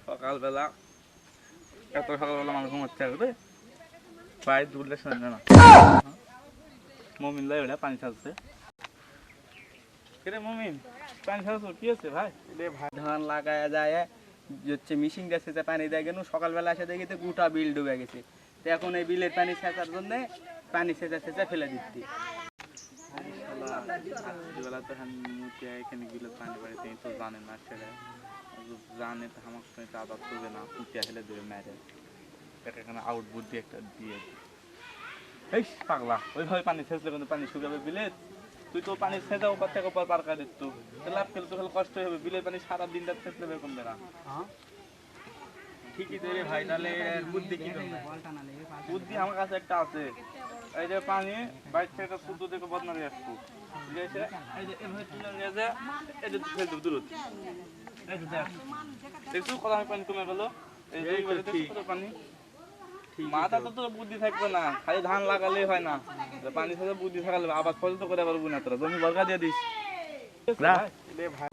সকালবেলা এত সকালবেলা মানুষ ঘুমাচ্ছে রে পায়ে দুলে শুনে না মমিন লাই ওটা পানি ছাড়ছে রে মমিন পানি ছাড়ছো কি আছে ভাই রে ভাই ধান লাগায়া যায় হচ্ছে মিশিং গেছে যে পানি দেয় কেন সকালবেলা এসে দেখি তো গোটা বিল ডুবে গেছে তো এখন এই বিলের পানি সেচার জন্য পানি সেচা ফেলে দিচ্ছি বেলা তো এখানে বিলের পানি বাড়িতে তো জানে না ছেড়ে জানে তো আমাকে আবার করবে না পুঁতিয়া ফেলে দেবে মেরে এখানে আউট বুদ্ধি একটা দিয়ে এই পাগলা ওইভাবে পানি সেচলে কিন্তু পানি শুকাবে বিলে তুই তো পানি সেচা ওপর থেকে ওপর পার করে দিত লাভ খেলে তো খালি কষ্ট হবে বিলের পানি সারা দিনটা সেচলে কমবে না ঠিকই তো রে ভাই তাহলে বুদ্ধি কি বুদ্ধি আমার কাছে একটা আছে এই যে পানি বাইক থেকে শুদ্ধ থেকে বদনারি আসতো ঠিক আছে এই যে এভাবে তুলে নিয়ে যা এই যে ফেল দেব দূরত এই যে দেখ দেখছো কত পানি কমে গেল এই যে কত পানি মাথা তো তোর বুদ্ধি থাকবে না খালি ধান লাগালেই হয় না পানি সাথে বুদ্ধি থাকলে আবার ফসল তো করে পারবো না তোরা জমি বর্গা দিয়ে দিস ভাই